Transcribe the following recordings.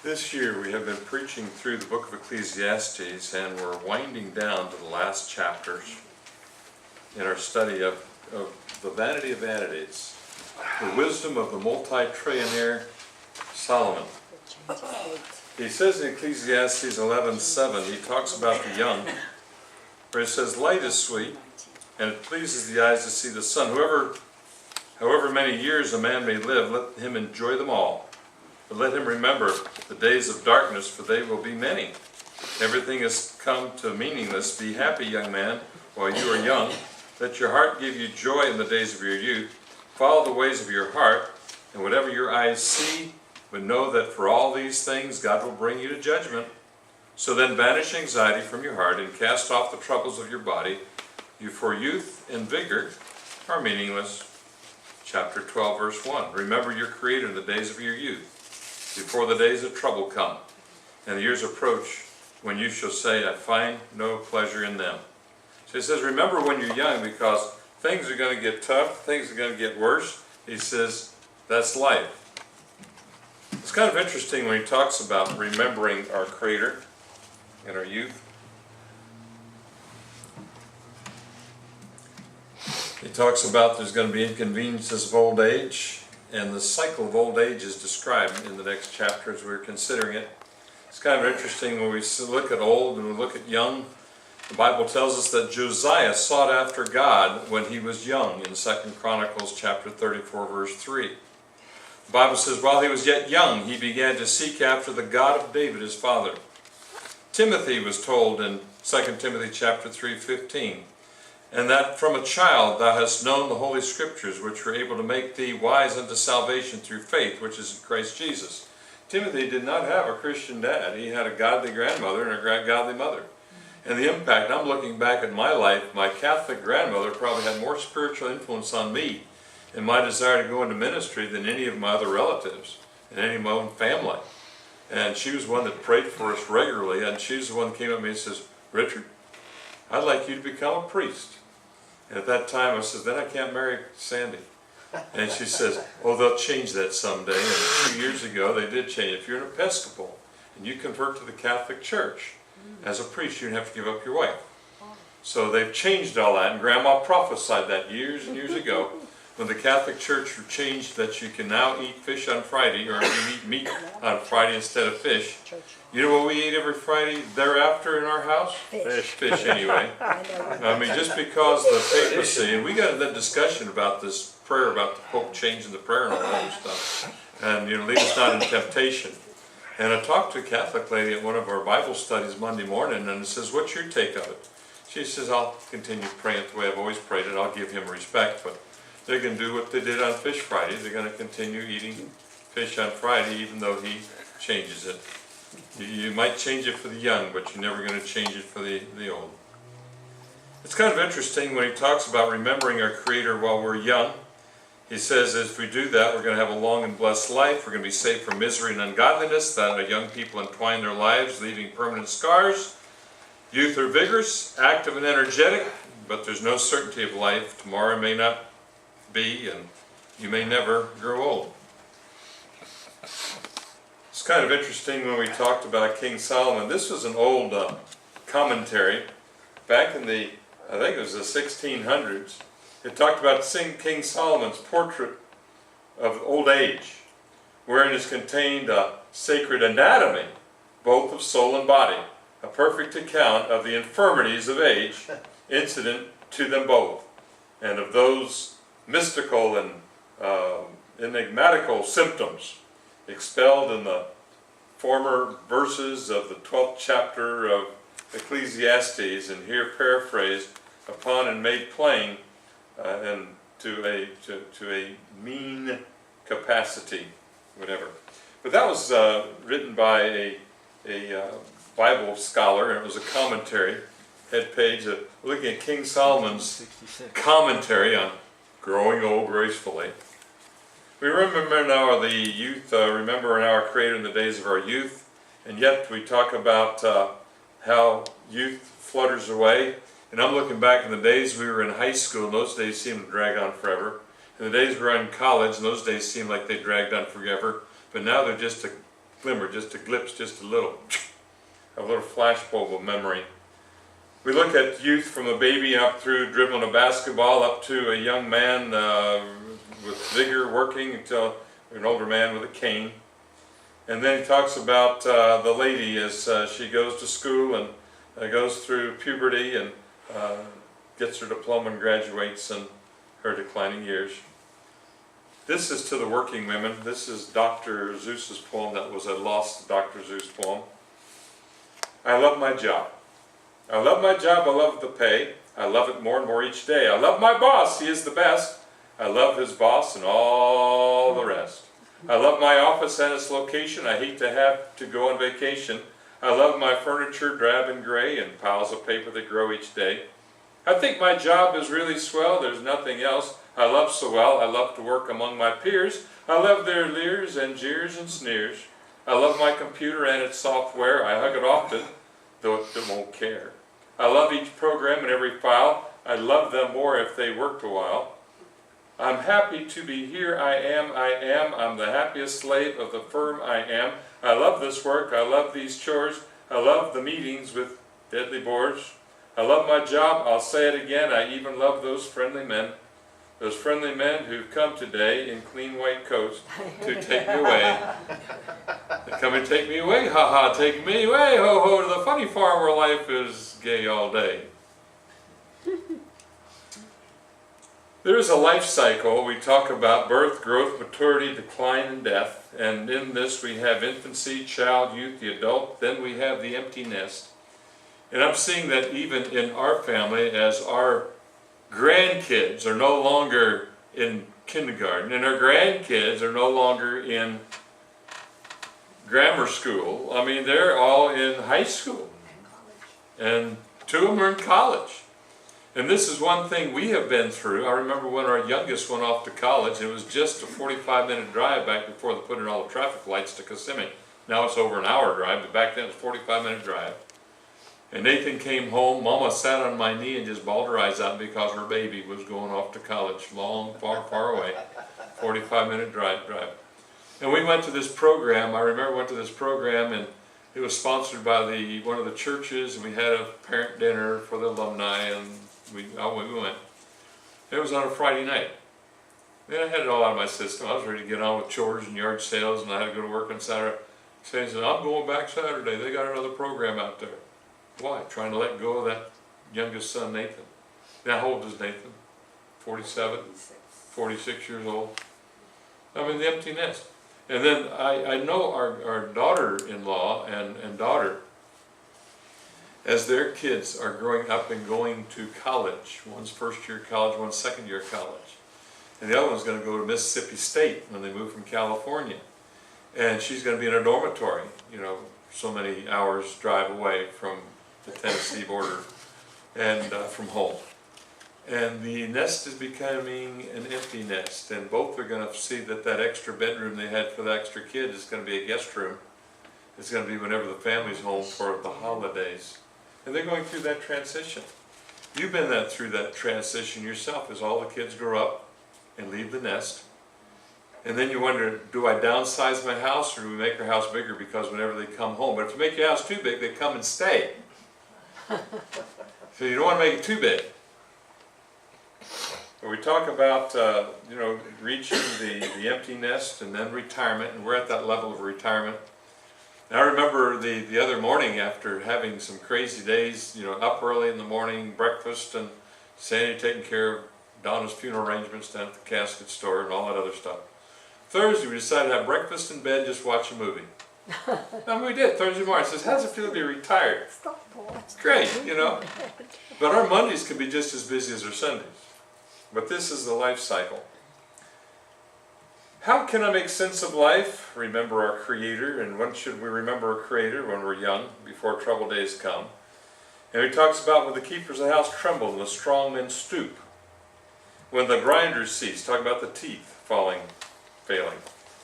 This year we have been preaching through the book of Ecclesiastes, and we're winding down to the last chapters in our study of the vanity of vanities, the wisdom of the multi-trillionaire Solomon. He says in Ecclesiastes 11:7, he talks about the young, where he says, "Light is sweet, and it pleases the eyes to see the sun. However many years a man may live, let him enjoy them all. But let him remember the days of darkness, for they will be many. Everything has come to meaningless. Be happy, young man, while you are young. Let your heart give you joy in the days of your youth. Follow the ways of your heart, and whatever your eyes see, but know that for all these things God will bring you to judgment. So then banish anxiety from your heart, and cast off the troubles of your body. For youth and vigor are meaningless." Chapter 12, verse 1. "Remember your Creator in the days of your youth, before the days of trouble come, and the years approach when you shall say, I find no pleasure in them." So he says, remember when you're young, because things are going to get tough, things are going to get worse. He says, that's life. It's kind of interesting when he talks about remembering our Creator in our youth. He talks about there's going to be inconveniences of old age, and the cycle of old age is described in the next chapter as we're considering it. It's kind of interesting when we look at old and we look at young. The Bible tells us that Josiah sought after God when he was young in 2 Chronicles chapter 34, verse 3. The Bible says, while he was yet young, he began to seek after the God of David his father. Timothy was told in 2 Timothy chapter 3:15, "And that from a child thou hast known the Holy Scriptures, which were able to make thee wise unto salvation through faith, which is in Christ Jesus." Timothy did not have a Christian dad. He had a godly grandmother and a godly mother. And the impact, I'm looking back at my life, my Catholic grandmother probably had more spiritual influence on me and my desire to go into ministry than any of my other relatives and any of my own family. And she was one that prayed for us regularly, and she was the one that came up to me and says, "Richard, I'd like you to become a priest." And at that time I said, "Then I can't marry Sandy." And she says, "Oh, they'll change that someday." And a few years ago they did change. If you're an Episcopal and you convert to the Catholic Church, as a priest you have to give up your wife. So they've changed all that, and Grandma prophesied that years and years ago when the Catholic Church changed that you can now eat fish on Friday, or you eat meat on Friday instead of fish. You know what we eat every Friday thereafter in our house? Fish anyway. I mean, just because the papacy, and we got into that discussion about this prayer about the Pope changing the prayer and all that stuff, and lead us not into temptation. And I talked to a Catholic lady at one of our Bible studies Monday morning, and says, "What's your take of it?" She says, "I'll continue praying it the way I've always prayed it. I'll give him respect, but they're going to do what they did on Fish Friday. They're going to continue eating fish on Friday, even though he changes it. You might change it for the young, but you're never going to change it for the old." It's kind of interesting when he talks about remembering our Creator while we're young. He says, if we do that, we're going to have a long and blessed life. We're going to be safe from misery and ungodliness, that our young people entwine their lives, leaving permanent scars. Youth are vigorous, active, and energetic, but there's no certainty of life. Tomorrow may not be, and you may never grow old. It's kind of interesting when we talked about King Solomon. This was an old commentary back in the, I think it was the 1600s. It talked about King Solomon's portrait of old age, wherein is contained a sacred anatomy, both of soul and body, a perfect account of the infirmities of age incident to them both, and of those mystical and enigmatical symptoms expelled in the former verses of the 12th chapter of Ecclesiastes, and here paraphrased upon and made plain, and to a mean capacity, whatever. But that was written by a Bible scholar, and it was a commentary, head page, looking at King Solomon's commentary on growing old gracefully. We remember now the youth, remembering our Creator in the days of our youth, and yet we talk about how youth flutters away. And I'm looking back in the days we were in high school, and those days seemed to drag on forever. And the days we were in college, and those days seemed like they dragged on forever. But now they're just a glimmer, just a glimpse, just a little flashbulb of memory. We look at youth from a baby up through dribbling a basketball up to a young man with vigor working until an older man with a cane. And then he talks about the lady as she goes to school and goes through puberty and gets her diploma and graduates in her declining years. This is to the working women. This is Dr. Seuss's poem that was a lost Dr. Seuss poem. I love my job. I love my job, I love the pay. I love it more and more each day. I love my boss, he is the best. I love his boss and all the rest. I love my office and its location. I hate to have to go on vacation. I love my furniture drab and gray and piles of paper that grow each day. I think my job is really swell, there's nothing else I love so well. I love to work among my peers. I love their leers and jeers and sneers. I love my computer and its software. I hug it often, though it won't care. I love each program and every file. I'd love them more if they worked a while. I'm happy to be here. I am. I'm the happiest slave of the firm I am. I love this work. I love these chores. I love the meetings with deadly bores. I love my job. I'll say it again. I even love those friendly men. Those friendly men who've come today in clean white coats to take me away. They come and take me away, ha ha, take me away, ho ho, to the funny farm where life is gay all day. There is a life cycle. We talk about birth, growth, maturity, decline, and death. And in this we have infancy, child, youth, the adult. Then we have the empty nest. And I'm seeing that even in our family, as our grandkids are no longer in kindergarten, and our grandkids are no longer in grammar school. I mean, they're all in high school, and two of them are in college. And this is one thing we have been through. I remember when our youngest went off to college, it was just a 45-minute drive back before they put in all the traffic lights to Kissimmee. Now it's over an hour drive, but back then it was a 45-minute drive. And Nathan came home, Mama sat on my knee and just bawled her eyes out because her baby was going off to college long, far, far away. 45-minute drive. And we went to this program. I remember we went to this program, and it was sponsored by one of the churches, and we had a parent dinner for the alumni, and we went. It was on a Friday night. Then I had it all out of my system. I was ready to get on with chores and yard sales, and I had to go to work on Saturday. So he said, I'm going back Saturday. They got another program out there. Why? Trying to let go of that youngest son, Nathan. Now, how old is Nathan? 47? 46 years old. I'm in the empty nest. And then I know our daughter-in-law and daughter, as their kids are growing up and going to college, one's first year college, one's second year college, and the other one's going to go to Mississippi State when they move from California. And she's going to be in a dormitory, so many hours drive away from the Tennessee border and from home. And the nest is becoming an empty nest, and both are going to see that extra bedroom they had for the extra kid is going to be a guest room. It's going to be whenever the family's home for the holidays. And they're going through that transition. You've been through that transition yourself as all the kids grow up and leave the nest. And then you wonder, do I downsize my house, or do we make our house bigger because whenever they come home? But if you make your house too big, they come and stay. So you don't want to make it too big. But we talk about, reaching the empty nest and then retirement, and we're at that level of retirement. And I remember the other morning after having some crazy days, up early in the morning, breakfast, and Sandy taking care of Donna's funeral arrangements down at the casket store and all that other stuff. Thursday, we decided to have breakfast in bed, just watch a movie. And we did, Thursday morning. I says, how's it feel to be retired? It's great, But our Mondays can be just as busy as our Sundays. But this is the life cycle. How can I make sense of life? Remember our Creator. And when should we remember our Creator? When we're young, before troubled days come. And he talks about when the keepers of the house tremble and the strong men stoop. When the grinders cease, talking about the teeth failing.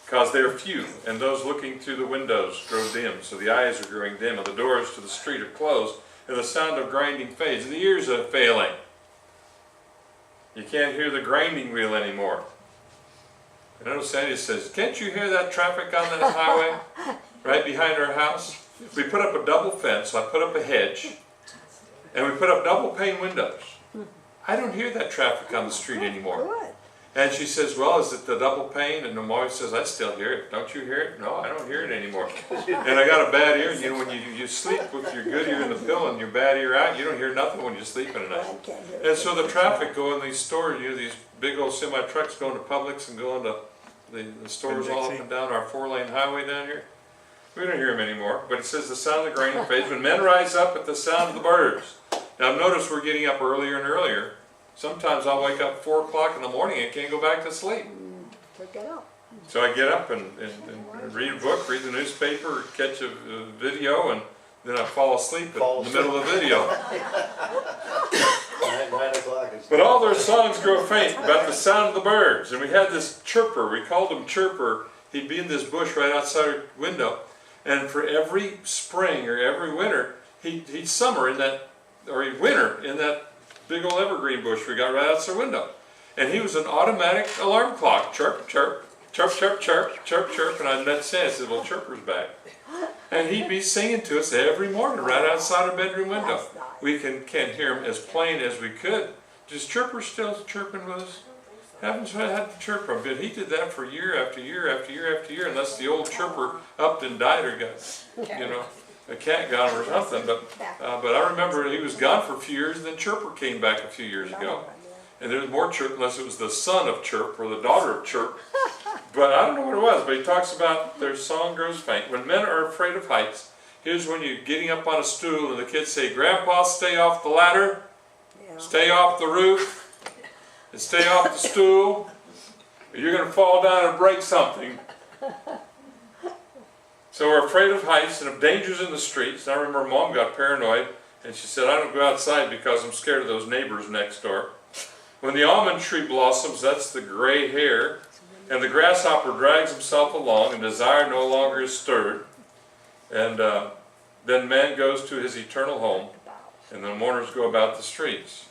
Because they are few, and those looking through the windows grow dim, so the eyes are growing dim, and the doors to the street are closed, and the sound of grinding fades, and the ears are failing. You can't hear the grinding wheel anymore. And I know Sandy says, can't you hear that traffic on that highway right behind our house? We put up a double fence, so I put up a hedge, and we put up double pane windows. I don't hear that traffic on the street anymore. Good. And she says, well, is it the double pane? And my wife says, I still hear it. Don't you hear it? No, I don't hear it anymore. And I got a bad ear. You know, when you sleep with your good ear in the pillow and your bad ear out, you don't hear nothing when you're sleeping at night. And so the traffic going these stores, you know, these big old semi trucks going to Publix and going to the stores all up and down our 4-lane highway down here. We don't hear them anymore. But it says the sound of the grinding fades when men rise up at the sound of the birds. Now notice we're getting up earlier and earlier. Sometimes I'll wake up 4 o'clock in the morning and can't go back to sleep. So I get up and read a book, read the newspaper, catch a video, and then I fall asleep in the middle of the video. 9 o'clock is... But all their songs grow faint about the sound of the birds. And we had this chirper, we called him Chirper. He'd be in this bush right outside our window. And for every spring or every winter, he'd summer in that, or he'd winter in that big old evergreen bush we got right outside the window. And he was an automatic alarm clock. Chirp, chirp, chirp, chirp, chirp, chirp, chirp. And I met Sam, I said, well, Chirper's back. And he'd be singing to us every morning right outside our bedroom window. We can't hear him as plain as we could. Just Chirper still chirping with us. Haven't had to chirp him, but he did that for year after year after year after year, unless the old chirper upped and died or got, you know, a cat got him or something. But I remember he was gone for a few years, and then Chirper came back a few years ago. And there was more Chirp, unless it was the son of Chirp or the daughter of Chirp. But I don't know what it was, but he talks about their song grows faint. When men are afraid of heights, here's when you're getting up on a stool and the kids say, Grandpa, stay off the ladder, stay off the roof, and stay off the stool, or you're going to fall down and break something. So we're afraid of heights and of dangers in the streets. And I remember Mom got paranoid, and she said, I don't go outside because I'm scared of those neighbors next door. When the almond tree blossoms, that's the gray hair, and the grasshopper drags himself along, and desire no longer is stirred. And then man goes to his eternal home, and the mourners go about the streets.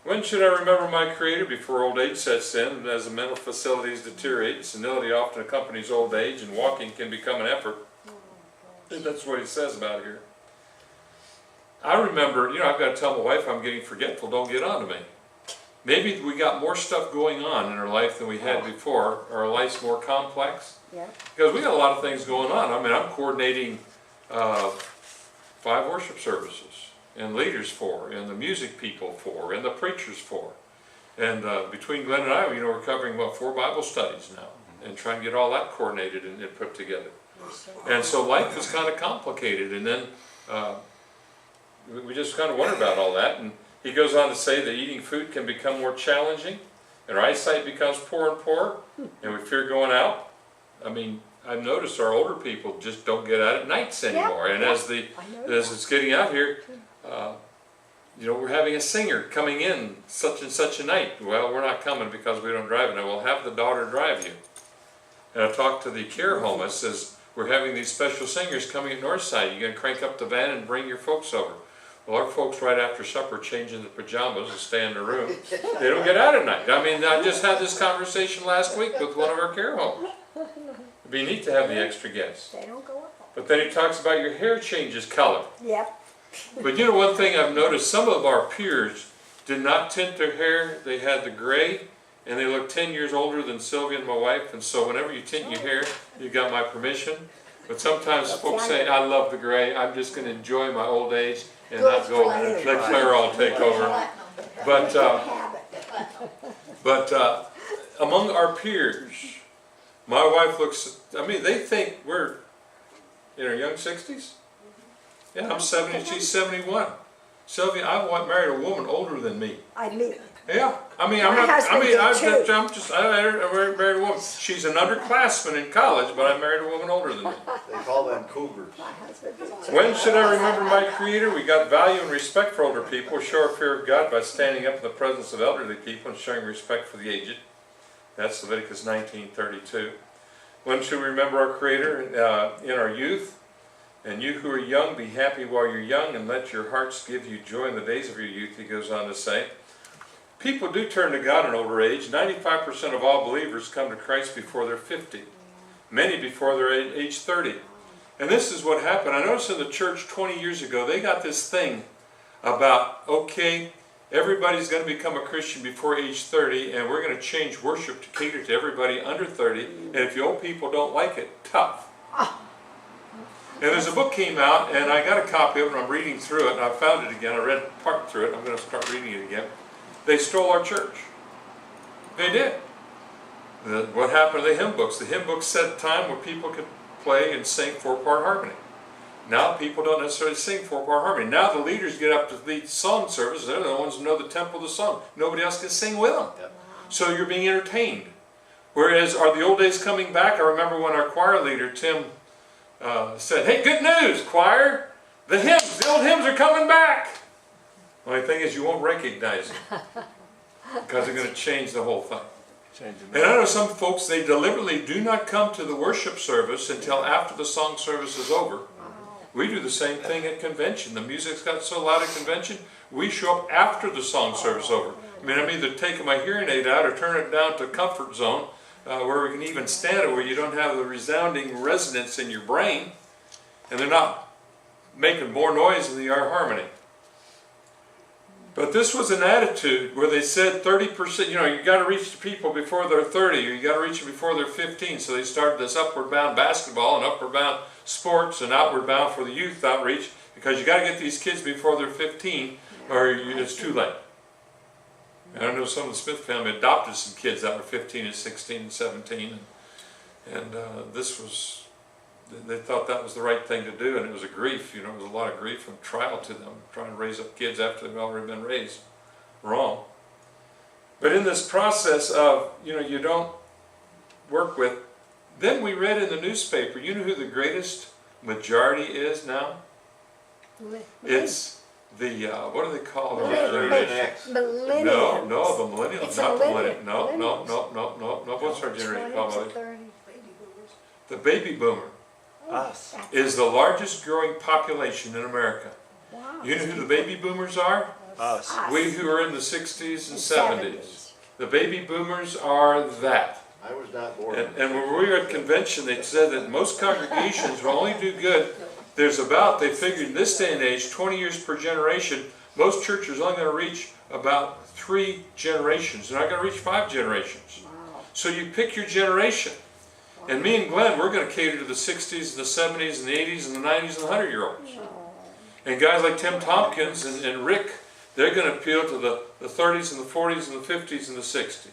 When should I remember my Creator? Before old age sets in, and as the mental facilities deteriorate, senility often accompanies old age, and walking can become an effort. I think that's what he says about here. I remember, you know, I've got to tell my wife I'm getting forgetful, don't get on to me. Maybe we got more stuff going on in our life than we had before. Our life's more complex. Because we got a lot of things going on. I mean, I'm coordinating 5 worship services. And leaders for, and the music people for, and the preachers for. And between Glenn and I, you know, we're covering, 4 Bible studies now, and trying to get all that coordinated and put together. And so life is kind of complicated, and then we just kind of wonder about all that. And he goes on to say that eating food can become more challenging, and our eyesight becomes poor and poorer, and we fear going out. I mean, I've noticed our older people just don't get out at nights anymore, and as it's getting out here, you know, we're having a singer coming in such and such a night. Well, we're not coming because we don't drive it. We'll have the daughter drive you. And I talked to the care home. It says, we're having these special singers coming at Northside. You're going to crank up the van and bring your folks over. Well, our folks right after supper change into pajamas and stay in the room. They don't get out at night. I mean, I just had this conversation last week with one of our care homes. It'd be neat to have the extra guests. They don't go up. But then he talks about your hair changes color. Yep. But you know, one thing I've noticed, some of our peers did not tint their hair. They had the gray, and they look 10 years older than Sylvia and my wife. And so whenever you tint your hair, you got my permission. But sometimes folks say, I love the gray. I'm just going to enjoy my old age and not go let Clairol take over. But among our peers, my wife looks, I mean, they think we're in our young 60s. Yeah, I'm 70, she's 71. Sylvia, I married a woman older than me. Yeah, I mean, I married a woman. She's an underclassman in college, but I married a woman older than me. They call them cougars. When should I remember my Creator? We got value and respect for older people. Show our fear of God by standing up in the presence of elderly people and showing respect for the aged. That's Leviticus 19:32. When should we remember our Creator? In our youth. And you who are young, be happy while you're young, and let your hearts give you joy in the days of your youth, he goes on to say. People do turn to God in older age. 95% of all believers come to Christ before they're 50. Many before they're age 30. And this is what happened. I noticed in the church 20 years ago, they got this thing about, okay, everybody's going to become a Christian before age 30, and we're going to change worship to cater to everybody under 30, and if you old people don't like it, tough. And there's a book came out, and I got a copy of it, and I'm reading through it, and I found it again. I read part through it. I'm going to start reading it again. They stole our church. They did. What happened to the hymn books? The hymn books set a time where people could play and sing four-part harmony. Now people don't necessarily sing four-part harmony. Now the leaders get up to lead song service. They're the ones who know the tempo of the song. Nobody else can sing with them. Yep. So you're being entertained. Whereas, are the old days coming back? I remember when our choir leader, Tim, said, "Hey, good news, choir! The old hymns are coming back!" The only thing is you won't recognize them. Because they're going to change the whole thing. And I know some folks, they deliberately do not come to the worship service until after the song service is over. We do the same thing at convention. The music's got so loud at convention, we show up after the song service is over. I mean, I'm either taking my hearing aid out or turning it down to comfort zone, where we can even stand it, where you don't have the resounding resonance in your brain, and they're not making more noise than they are harmony. But this was an attitude where they said 30%, you got to reach the people before they're 30, or you got to reach them before they're 15. So they started this upward bound basketball and upward bound sports and outward bound for the youth outreach, because you got to get these kids before they're 15, or it's too late. And I know some of the Smith family adopted some kids that were 15 and 16 and 17, and they thought that was the right thing to do, and it was a grief, it was a lot of grief and trial to them, trying to raise up kids after they've already been raised wrong. But in this process of, you don't work with, then we read in the newspaper, you know who the greatest majority is now? It's the, what do they call the generation? Millennials. No, the millennials, It's not a the millennial. millennials. No, what's our generation called? 20 to 30. The baby boomer Us. is the largest growing population in America. Wow. You know who the baby boomers are? Us. We who are in the 60s and 70s. The baby boomers are that. I was not born. And when we were at convention, they said that most congregations will only do good. There's about, they figured in this day and age, 20 years per generation, most churches are only going to reach about 3 generations. They're not going to reach 5 generations. Wow. So you pick your generation. And me and Glenn, we're going to cater to the 60s, the 70s, and the 80s, and the 90s, and the 100-year-olds. And guys like Tim Tompkins and Rick, they're going to appeal to the 30s, and the 40s, and the 50s, and the 60s.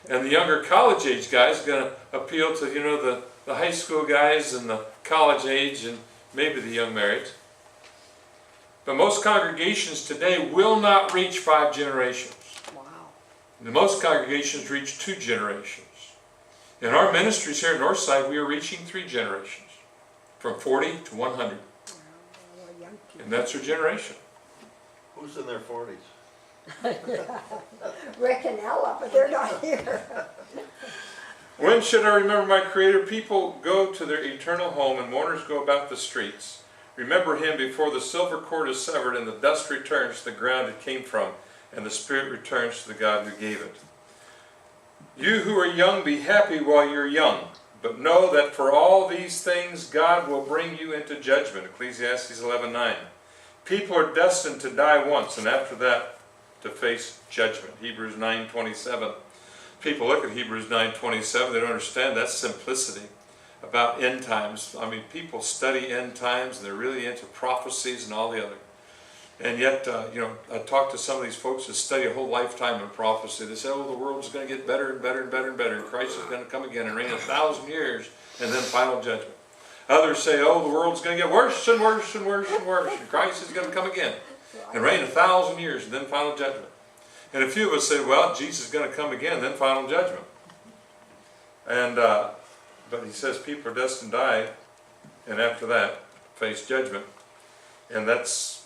And the younger college-age guys are going to appeal to, the high school guys and the college age, and maybe the young marrieds. But most congregations today will not reach 5 generations. Wow. Most congregations reach 2 generations. In our ministries here at Northside, we are reaching 3 generations, from 40 to 100. And that's our generation. Who's in their 40s? Rick and Ella, but they're not here. When should I remember my Creator? People go to their eternal home, and mourners go about the streets. Remember Him before the silver cord is severed, and the dust returns to the ground it came from, and the spirit returns to the God who gave it. You who are young, be happy while you're young, but know that for all these things God will bring you into judgment. Ecclesiastes 11:9. People are destined to die once, and after that to face judgment. Hebrews 9:27. People look at Hebrews 9:27, they don't understand that's simplicity about end times. I mean, people study end times, and they're really into prophecies and all the other. And yet, I talk to some of these folks that study a whole lifetime in prophecy. They say, oh, the world's going to get better and better and better and better, and Christ is going to come again and reign 1,000 years, and then final judgment. Others say, oh, the world's going to get worse and worse and worse and worse, and Christ is going to come again and reign 1,000 years, and then final judgment. And a few of us say, well, Jesus is going to come again, then final judgment. And but he says people are destined to die, and after that, face judgment. And that's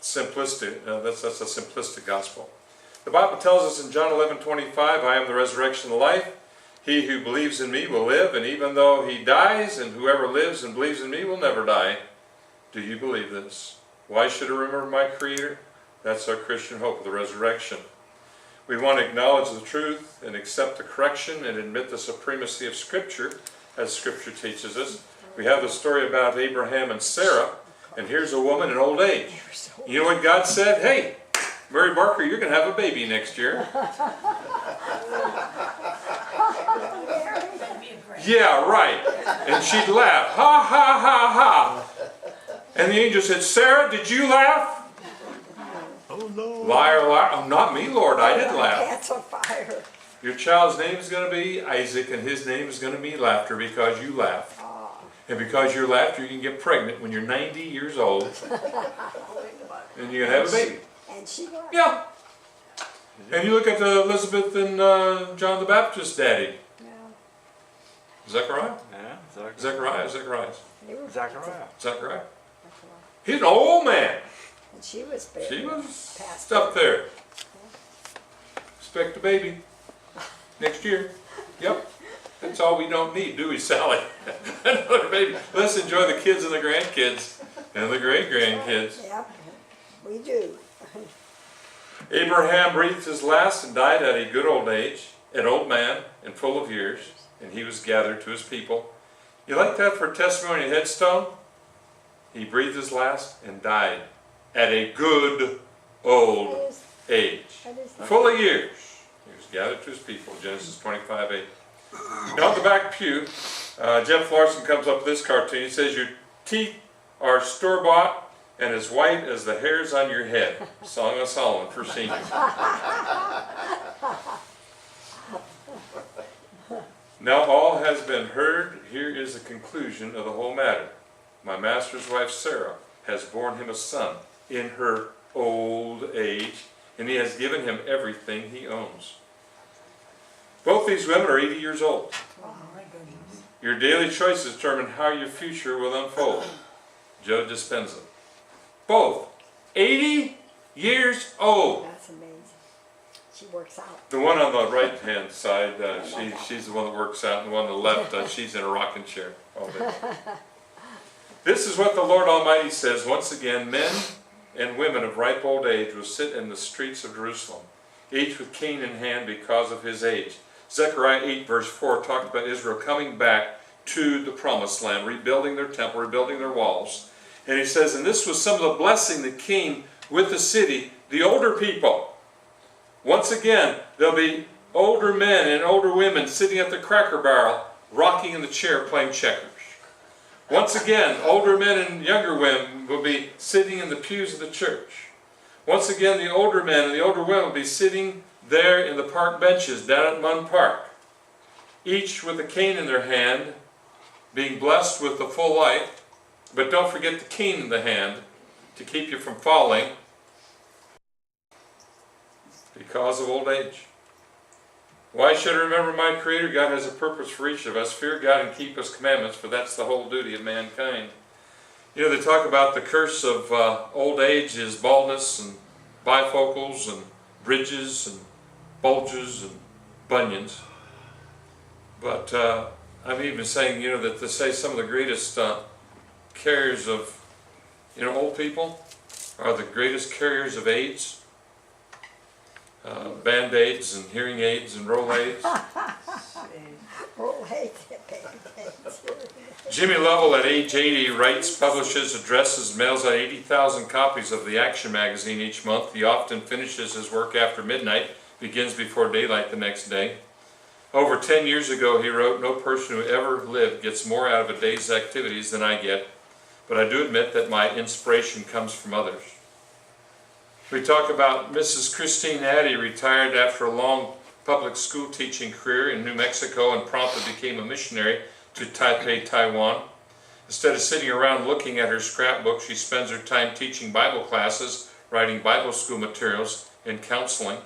simplistic. That's a simplistic gospel. The Bible tells us in John 11:25, I am the resurrection and the life. He who believes in me will live, and even though he dies, and whoever lives and believes in me will never die. Do you believe this? Why should I remember my Creator? That's our Christian hope of the resurrection. We want to acknowledge the truth and accept the correction and admit the supremacy of Scripture, as Scripture teaches us. We have the story about Abraham and Sarah, and here's a woman in old age. You know what God said? Hey, Mary Barker, you're going to have a baby next year. Yeah, right. And she'd laugh. Ha, ha, ha, ha. And the angel said, Sarah, did you laugh? Oh no. Liar, liar. Oh, not me, Lord. I didn't laugh. Cat's on fire. Your child's name is going to be Isaac, and his name is going to be laughter because you laughed. And because your laughter, you can get pregnant when you're 90 years old. And you're going to have a baby. And she was. Yeah. And you look at Elizabeth and John the Baptist's daddy. Yeah. Zechariah? Yeah, Zechariah. They were Zechariah. He's an old man. And she was buried. She was Passed up there. Expect a baby next year. Yep. That's all we don't need, do we, Sally? Another baby. Let's enjoy the kids and the grandkids and the great-grandkids. Yep, we do. Abraham breathed his last and died at a good old age, an old man and full of years, and he was gathered to his people. You like that for a testimony and headstone? He breathed his last and died at a good old age, full of years. He was gathered to his people, Genesis 25:8. Now on the back pew, Jeff Larson comes up with this cartoon. He says, your teeth are store-bought and as white as the hairs on your head. Song of Solomon for seniors. Now all has been heard. Here is the conclusion of the whole matter. My master's wife Sarah has borne him a son in her old age, and he has given him everything he owns. Both these women are 80 years old. Oh my goodness. Your daily choices determine how your future will unfold. Joe Dispenza. Both 80 years old. That's amazing. She works out. The one on the right-hand side, she's the one that works out, and the one on the left, she's in a rocking chair all day. This is what the Lord Almighty says. Once again, men and women of ripe old age will sit in the streets of Jerusalem, each with cane in hand because of his age. Zechariah 8 verse 4 talked about Israel coming back to the promised land, rebuilding their temple, rebuilding their walls. And he says, and this was some of the blessing that came with the city, the older people. Once again, there'll be older men and older women sitting at the Cracker Barrel, rocking in the chair playing checkers. Once again, older men and younger women will be sitting in the pews of the church. Once again, the older men and the older women will be sitting there in the park benches down at Munn Park, each with a cane in their hand, being blessed with the full light. But don't forget the cane in the hand to keep you from falling because of old age. Why should I remember my Creator? God has a purpose for each of us. Fear God and keep His commandments, for that's the whole duty of mankind. You know, they talk about the curse of old age is baldness and bifocals and bridges and bulges and bunions. But I'm even saying, you know, that to say some of the greatest carriers of, you know, old people are the greatest carriers of AIDS. Band-aids and hearing aids and Rolaids. Jimmy Lovell at age 80 writes, publishes, addresses, mails out 80,000 copies of the Action magazine each month. He often finishes his work after midnight, begins before daylight the next day. Over 10 years ago he wrote, no person who ever lived gets more out of a day's activities than I get, but I do admit that my inspiration comes from others. We talk about Mrs. Christine Addy, retired after a long public school teaching career in New Mexico and promptly became a missionary to Taipei, Taiwan. Instead of sitting around looking at her scrapbook, she spends her time teaching Bible classes, writing Bible school materials, and counseling.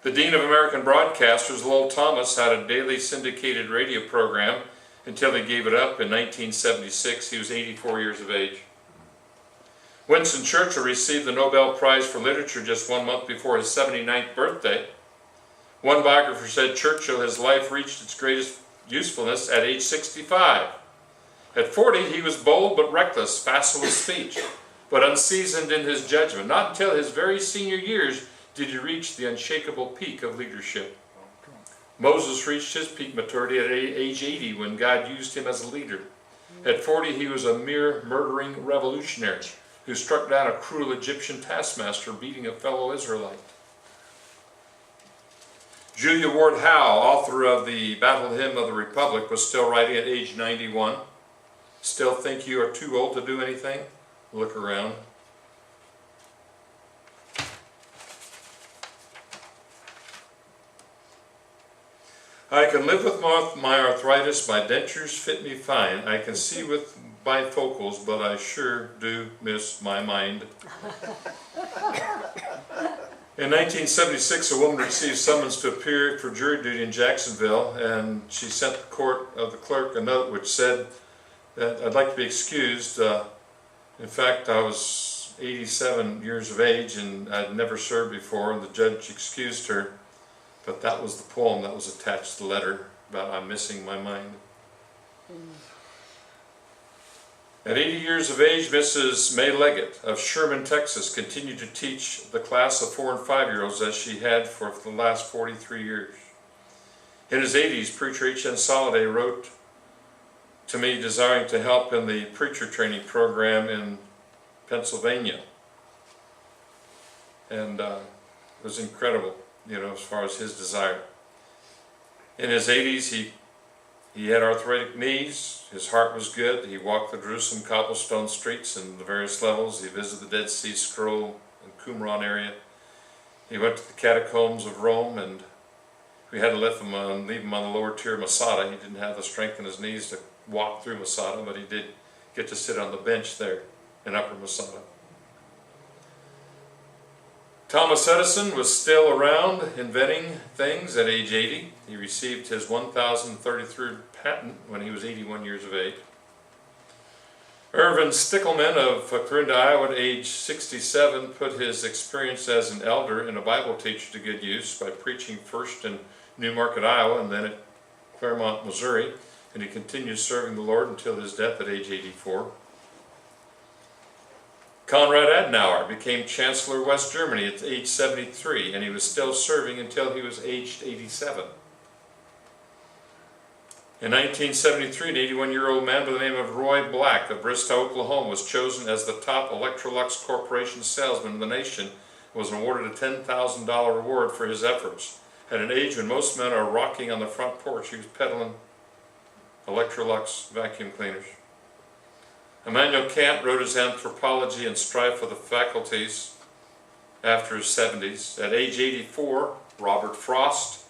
The Dean of American Broadcasters, Lowell Thomas, had a daily syndicated radio program until he gave it up in 1976. He was 84 years of age. Winston Churchill received the Nobel Prize for Literature just 1 month before his 79th birthday. One biographer said Churchill, his life reached its greatest usefulness at age 65. At 40, he was bold but reckless, facile of speech, but unseasoned in his judgment. Not until his very senior years did he reach the unshakable peak of leadership. Moses reached his peak maturity at age 80 when God used him as a leader. At 40 he was a mere murdering revolutionary who struck down a cruel Egyptian taskmaster beating a fellow Israelite. Julia Ward Howe, author of the Battle Hymn of the Republic, was still writing at age 91. Still think you are too old to do anything? Look around. I can live with my arthritis, my dentures fit me fine. I can see with bifocals, but I sure do miss my mind. In 1976, a woman received summons to appear for jury duty in Jacksonville, and she sent the court of the clerk a note which said that I'd like to be excused. In fact, I was 87 years of age and I'd never served before, and the judge excused her. But that was the poem that was attached to the letter about I'm missing my mind. At 80 years of age, Mrs. May Leggett of Sherman, Texas, continued to teach the class of 4- and 5-year-olds as she had for the last 43 years. In his 80s, Preacher H.N. Soliday wrote to me desiring to help in the preacher training program in Pennsylvania. And it was incredible, as far as his desire. In his 80s, he had arthritic knees, his heart was good, he walked the Jerusalem cobblestone streets and the various levels, he visited the Dead Sea Scroll and Qumran area, he went to the catacombs of Rome, and we had to leave him on the lower tier of Masada. He didn't have the strength in his knees to walk through Masada, but he did get to sit on the bench there in Upper Masada. Thomas Edison was still around inventing things at age 80. He received his 1033rd patent when he was 81 years of age. Irvin Stickelman of Corinda, Iowa, at age 67, put his experience as an elder and a Bible teacher to good use by preaching first in New Market, Iowa, and then at Claremont, Missouri, and he continued serving the Lord until his death at age 84. Konrad Adenauer became Chancellor of West Germany at age 73, and he was still serving until he was aged 87. In 1973, an 81-year-old man by the name of Roy Black of Bristow, Oklahoma, was chosen as the top Electrolux Corporation salesman in the nation and was awarded a $10,000 reward for his efforts. At an age when most men are rocking on the front porch, he was peddling Electrolux vacuum cleaners. Immanuel Kant wrote his Anthropology and Strife of the Faculties after his 70s. At age 84, Robert Frost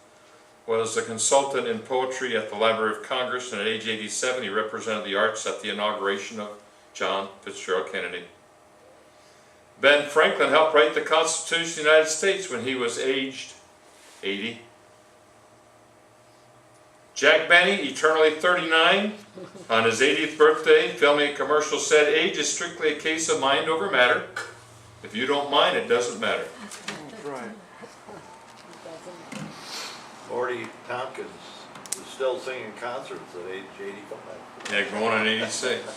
was a consultant in poetry at the Library of Congress, and at age 87 he represented the arts at the inauguration of John Fitzgerald Kennedy. Ben Franklin helped write the Constitution of the United States when he was aged 80. Jack Benny, eternally 39, on his 80th birthday, filming a commercial, said, "Age is strictly a case of mind over matter. If you don't mind, it doesn't matter." That's right. Morty Tompkins is still singing concerts at age 85. Yeah, going on 86.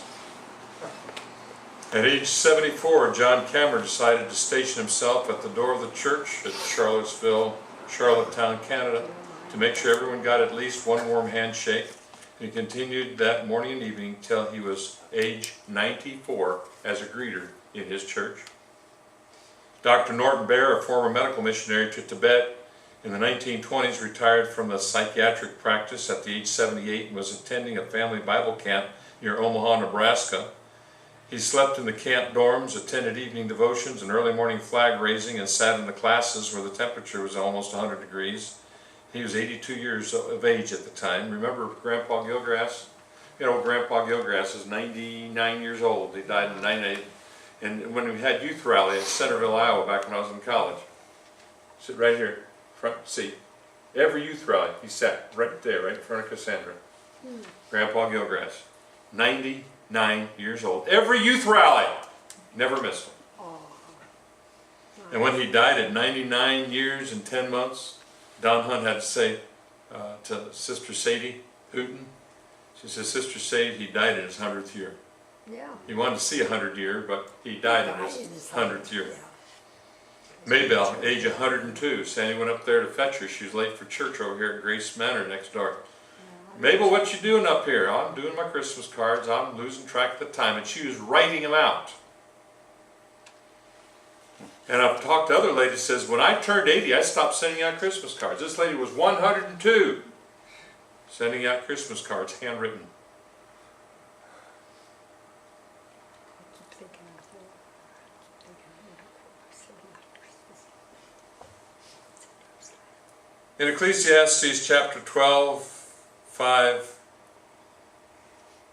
At age 74, John Cameron decided to station himself at the door of the church at Charlottetown, Canada, to make sure everyone got at least one warm handshake. And he continued that morning and evening till he was age 94 as a greeter in his church. Dr. Norton Bear, a former medical missionary to Tibet in the 1920s, retired from a psychiatric practice at the age 78 and was attending a family Bible camp near Omaha, Nebraska. He slept in the camp dorms, attended evening devotions and early morning flag raising, and sat in the classes where the temperature was almost 100 degrees. He was 82 years of age at the time. Remember Grandpa Gilgrass? Grandpa Gilgrass is 99 years old. He died in 98. And when we had youth rally at Centerville, Iowa, back when I was in college, sit right here, front seat. Every youth rally, he sat right there, right in front of Cassandra. Grandpa Gilgrass, 99 years old. Every youth rally, never missed one. And when he died at 99 years and 10 months, Don Hunt had to say to Sister Sadie Hooten, she says, "Sister Sadie, he died in his 100th year." Yeah. He wanted to see 100 year, but he died in his 100th year. Yeah. Maybelle, age 102. Sandy went up there to fetch her. She was late for church over here at Grace Manor next door. Mabel, what you doing up here? Oh, I'm doing my Christmas cards. I'm losing track of the time. And she was writing them out. And I've talked to other ladies says, when I turned 80, I stopped sending out Christmas cards. This lady was 102 sending out Christmas cards, handwritten. In Ecclesiastes chapter 12:5,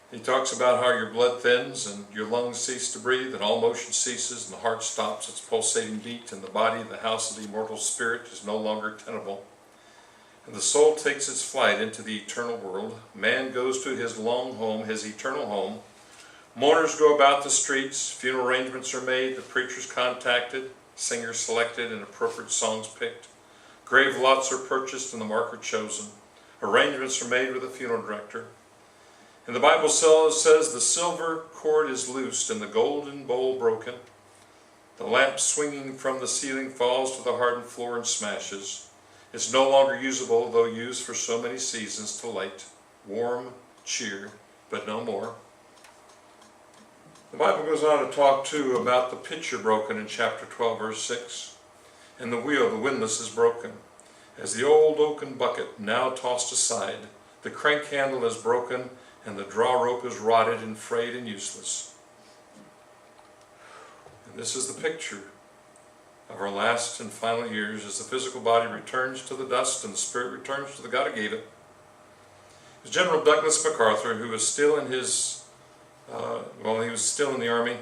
he talks about how your blood thins and your lungs cease to breathe and all motion ceases and the heart stops its pulsating beat and the body, the house of the immortal spirit, is no longer tenable. And the soul takes its flight into the eternal world. Man goes to his long home, his eternal home. Mourners go about the streets. Funeral arrangements are made. The preachers contacted. Singers selected and appropriate songs picked. Grave lots are purchased and the marker chosen. Arrangements are made with the funeral director. And the Bible says the silver cord is loosed and the golden bowl broken. The lamp swinging from the ceiling falls to the hardened floor and smashes. It's no longer usable, though used for so many seasons, to light, warm, cheer, but no more. The Bible goes on to talk too about the pitcher broken in chapter 12 verse 6. And the wheel, the windlass, is broken. As the old oaken bucket, now tossed aside, the crank handle is broken, and the draw rope is rotted and frayed and useless. And this is the picture of our last and final years as the physical body returns to the dust and the spirit returns to the God who gave it. It was General Douglas MacArthur, who was still in his, he was still in the Army.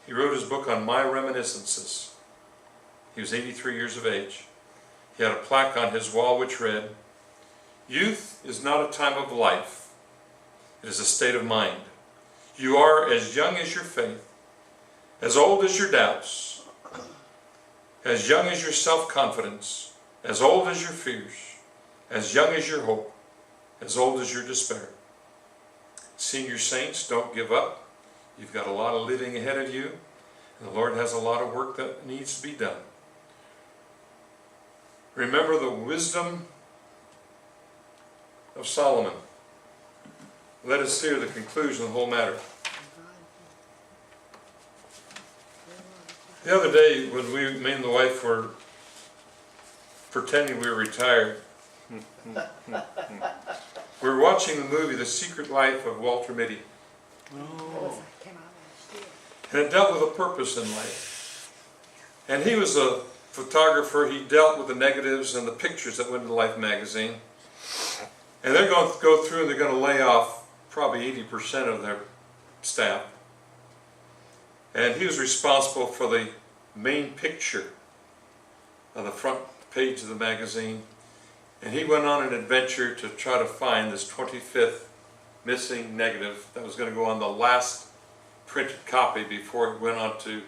He wrote his book on My Reminiscences. He was 83 years of age. He had a plaque on his wall which read, "Youth is not a time of life. It is a state of mind. You are as young as your faith, as old as your doubts, as young as your self-confidence, as old as your fears, as young as your hope, as old as your despair. Senior saints, don't give up. You've got a lot of living ahead of you, and the Lord has a lot of work that needs to be done. Remember the wisdom of Solomon. Let us hear the conclusion of the whole matter." The other day, when me and the wife were pretending we were retired, we were watching the movie The Secret Life of Walter Mitty. And it dealt with a purpose in life. And he was a photographer. He dealt with the negatives and the pictures that went into Life magazine. And they're going to go through and they're going to lay off probably 80% of their staff. And he was responsible for the main picture on the front page of the magazine. And he went on an adventure to try to find this 25th missing negative that was going to go on the last printed copy before it went on to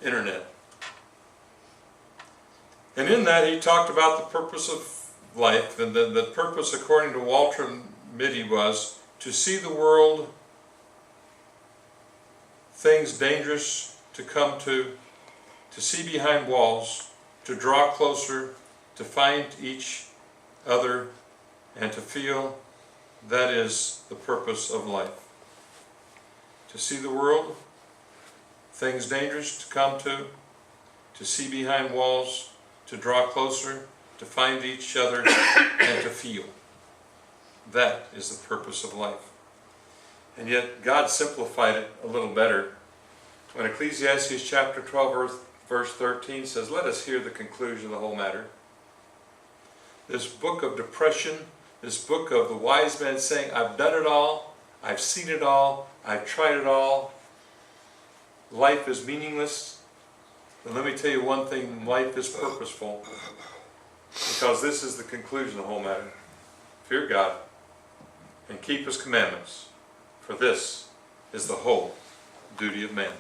internet. And in that he talked about the purpose of life, and the purpose according to Walter Mitty was to see the world, things dangerous to come to see behind walls, to draw closer, to find each other, and to feel. That is the purpose of life. To see the world, things dangerous to come to see behind walls, to draw closer, to find each other, and to feel. That is the purpose of life. And yet God simplified it a little better. When Ecclesiastes chapter 12 verse 13 says, "Let us hear the conclusion of the whole matter." This book of depression, this book of the wise men saying, I've done it all, I've seen it all, I've tried it all, life is meaningless. And let me tell you one thing, life is purposeful. Because this is the conclusion of the whole matter. Fear God and keep His commandments, for this is the whole duty of man.